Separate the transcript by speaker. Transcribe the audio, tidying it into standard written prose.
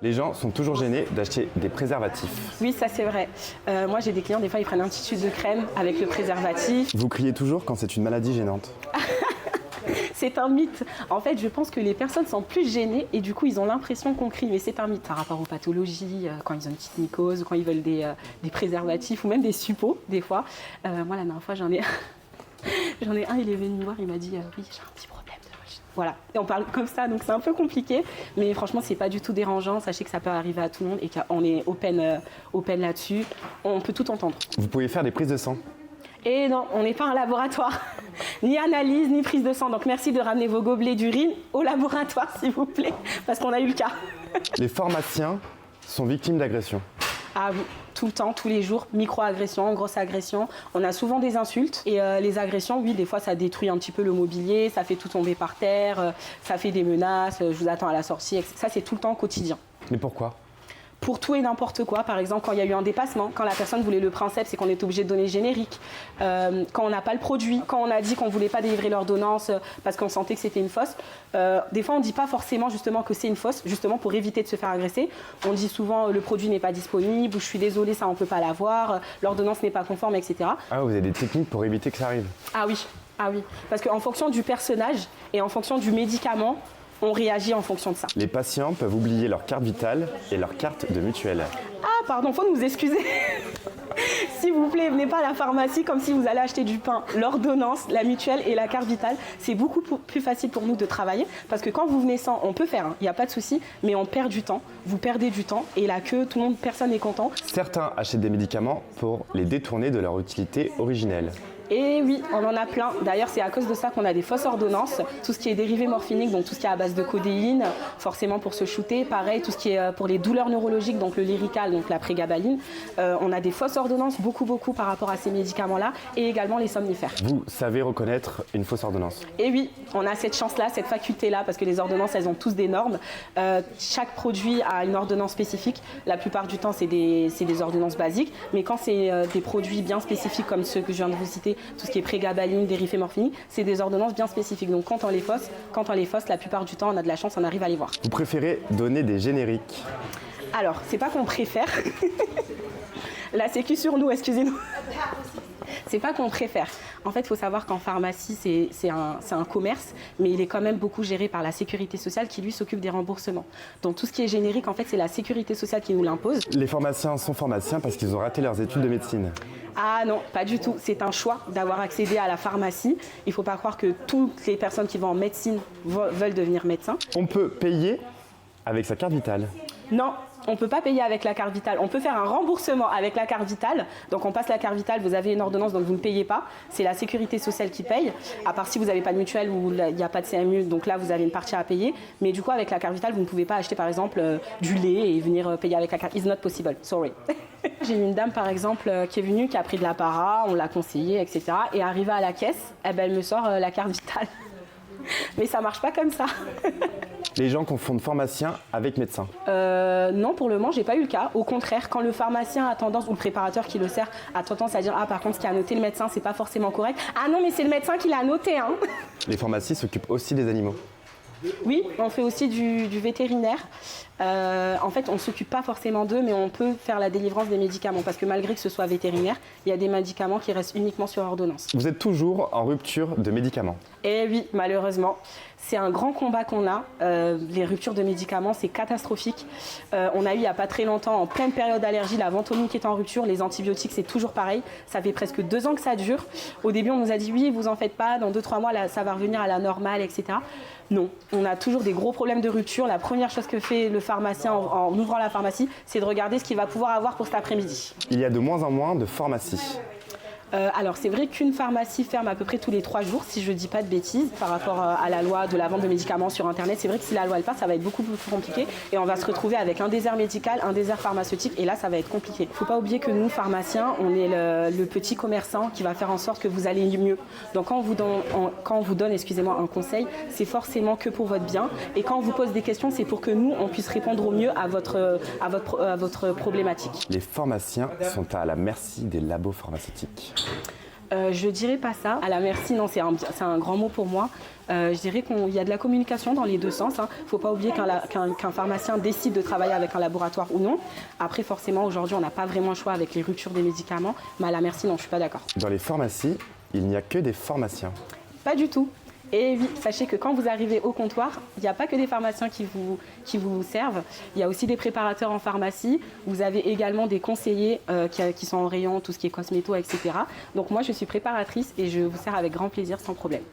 Speaker 1: Les gens sont toujours gênés d'acheter des préservatifs.
Speaker 2: Oui, ça c'est vrai. Moi j'ai des clients, des fois ils prennent un petit tube de crème avec le préservatif.
Speaker 1: Vous criez toujours quand c'est une maladie gênante.
Speaker 2: C'est un mythe. En fait, je pense que les personnes sont plus gênées et du coup ils ont l'impression qu'on crie, mais c'est un mythe par rapport aux pathologies, quand ils ont une petite mycose, quand ils veulent des préservatifs ou même des suppos des fois. Moi la dernière fois j'en ai un, il est venu me voir, il m'a dit oui j'ai un petit problème. Voilà, et on parle comme ça, donc c'est un peu compliqué, mais franchement, c'est pas du tout dérangeant. Sachez que ça peut arriver à tout le monde et qu'on est open là-dessus. On peut tout entendre.
Speaker 1: Vous pouvez faire des prises de sang.
Speaker 2: Et non, on n'est pas un laboratoire, ni analyse, ni prise de sang. Donc merci de ramener vos gobelets d'urine au laboratoire, s'il vous plaît, parce qu'on a eu le cas.
Speaker 1: Les pharmaciens sont victimes d'agressions.
Speaker 2: Ah oui, tout le temps, tous les jours, micro-agression, grosse agression. On a souvent des insultes et les agressions, oui, des fois ça détruit un petit peu le mobilier, ça fait tout tomber par terre, ça fait des menaces, je vous attends à la sortie, etc. Ça c'est tout le temps quotidien.
Speaker 1: Mais pourquoi ?
Speaker 2: Pour tout et n'importe quoi, par exemple quand il y a eu un dépassement, quand la personne voulait le princeps et qu'on est obligé de donner le générique, quand on n'a pas le produit, quand on a dit qu'on ne voulait pas délivrer l'ordonnance parce qu'on sentait que c'était une fausse. Des fois on ne dit pas forcément justement que c'est une fausse, justement pour éviter de se faire agresser. On dit souvent le produit n'est pas disponible, ou je suis désolée, ça on ne peut pas l'avoir, l'ordonnance n'est pas conforme, etc.
Speaker 1: Ah, vous avez des techniques pour éviter que ça arrive ?
Speaker 2: Ah oui, parce qu'en fonction du personnage et en fonction du médicament, on réagit en fonction de ça.
Speaker 1: Les patients peuvent oublier leur carte vitale et leur carte de mutuelle.
Speaker 2: Ah pardon, faut nous excuser. S'il vous plaît, venez pas à la pharmacie comme si vous allez acheter du pain. L'ordonnance, la mutuelle et la carte vitale, c'est beaucoup plus facile pour nous de travailler parce que quand vous venez sans, on peut faire, il n'y a pas de souci, mais on perd du temps. Vous perdez du temps et la queue, tout le monde, personne n'est content.
Speaker 1: Certains achètent des médicaments pour les détourner de leur utilité originelle.
Speaker 2: Et oui, on en a plein. D'ailleurs, c'est à cause de ça qu'on a des fausses ordonnances. Tout ce qui est dérivé morphinique, donc tout ce qui est à base de codéine, forcément pour se shooter. Pareil, tout ce qui est pour les douleurs neurologiques, donc le Lyrical, donc la prégabaline. On a des fausses ordonnances, beaucoup par rapport à ces médicaments-là, et également les somnifères.
Speaker 1: Vous savez reconnaître une fausse ordonnance ?
Speaker 2: Et oui, on a cette chance-là, cette faculté-là, parce que les ordonnances, elles ont tous des normes. Chaque produit a une ordonnance spécifique. La plupart du temps, c'est des ordonnances basiques. Mais quand c'est des produits bien spécifiques, comme ceux que je viens de vous citer, tout ce qui est prégabaline, dérifé morphinique, c'est des ordonnances bien spécifiques. Donc quand on les fausse, la plupart du temps, on a de la chance, on arrive à les voir.
Speaker 1: Vous préférez donner des génériques ?
Speaker 2: Alors, c'est pas qu'on préfère. La sécu sur nous, excusez-nous. C'est pas qu'on préfère. En fait, il faut savoir qu'en pharmacie, c'est un commerce, mais il est quand même beaucoup géré par la sécurité sociale qui, lui, s'occupe des remboursements. Donc tout ce qui est générique, en fait, c'est la sécurité sociale qui nous l'impose.
Speaker 1: Les pharmaciens sont pharmaciens parce qu'ils ont raté leurs études de médecine.
Speaker 2: Ah non, pas du tout. C'est un choix d'avoir accédé à la pharmacie. Il ne faut pas croire que toutes les personnes qui vont en médecine veulent devenir médecins.
Speaker 1: On peut payer avec sa carte vitale.
Speaker 2: Non, on ne peut pas payer avec la carte vitale. On peut faire un remboursement avec la carte vitale. Donc on passe la carte vitale, vous avez une ordonnance, donc vous ne payez pas. C'est la sécurité sociale qui paye. À part si vous n'avez pas de mutuelle ou il n'y a pas de CMU, donc là vous avez une partie à payer. Mais du coup avec la carte vitale, vous ne pouvez pas acheter par exemple du lait et venir payer avec la carte. It's not possible, sorry. J'ai eu une dame par exemple qui est venue, qui a pris de la para, on l'a conseillé, etc. Et arrivée à la caisse, elle me sort la carte vitale. Mais ça marche pas comme ça.
Speaker 1: Les gens confondent pharmacien avec médecin.
Speaker 2: Non, pour le moment, j'ai pas eu le cas. Au contraire, quand le pharmacien a tendance, ou le préparateur qui le sert, a tendance à dire « Ah, par contre, ce qu'a noté le médecin, c'est pas forcément correct. » Ah non, mais c'est le médecin qui l'a noté, hein.
Speaker 1: Les pharmacies s'occupent aussi des animaux.
Speaker 2: Oui, on fait aussi du vétérinaire. En fait, on ne s'occupe pas forcément d'eux, mais on peut faire la délivrance des médicaments parce que malgré que ce soit vétérinaire, il y a des médicaments qui restent uniquement sur ordonnance.
Speaker 1: Vous êtes toujours en rupture de médicaments.
Speaker 2: Eh oui, malheureusement. C'est un grand combat qu'on a. Les ruptures de médicaments, c'est catastrophique. On a eu il n'y a pas très longtemps, en pleine période d'allergie, la ventoline qui est en rupture. Les antibiotiques, c'est toujours pareil. Ça fait presque 2 ans que ça dure. Au début, on nous a dit oui, vous en faites pas. Dans 2-3 mois, là, ça va revenir à la normale, etc. Non, on a toujours des gros problèmes de rupture. La première chose que fait le pharmacien en ouvrant la pharmacie, c'est de regarder ce qu'il va pouvoir avoir pour cet après-midi.
Speaker 1: Il y a de moins en moins de pharmacies.
Speaker 2: Alors c'est vrai qu'une pharmacie ferme à peu près tous les 3 jours, si je ne dis pas de bêtises, par rapport à la loi de la vente de médicaments sur Internet. C'est vrai que si la loi elle passe, ça va être beaucoup plus compliqué et on va se retrouver avec un désert médical, un désert pharmaceutique et là ça va être compliqué. Il ne faut pas oublier que nous, pharmaciens, on est le petit commerçant qui va faire en sorte que vous allez mieux. Donc quand on vous donne un conseil, c'est forcément que pour votre bien et quand on vous pose des questions, c'est pour que nous, on puisse répondre au mieux à votre problématique.
Speaker 1: Les pharmaciens sont à la merci des labos pharmaceutiques.
Speaker 2: Je dirais pas ça. À la merci, non, c'est un grand mot pour moi. Je dirais qu'il y a de la communication dans les deux sens. Il ne faut pas oublier qu'un pharmacien décide de travailler avec un laboratoire ou non. Après, forcément, aujourd'hui, on n'a pas vraiment le choix avec les ruptures des médicaments. Mais à la merci, non, je ne suis pas d'accord.
Speaker 1: Dans les pharmacies, il n'y a que des pharmaciens.
Speaker 2: Pas du tout. Et sachez que quand vous arrivez au comptoir, il n'y a pas que des pharmaciens qui vous servent. Il y a aussi des préparateurs en pharmacie. Vous avez également des conseillers qui sont en rayon, tout ce qui est cosméto, etc. Donc moi, je suis préparatrice et je vous sers avec grand plaisir, sans problème.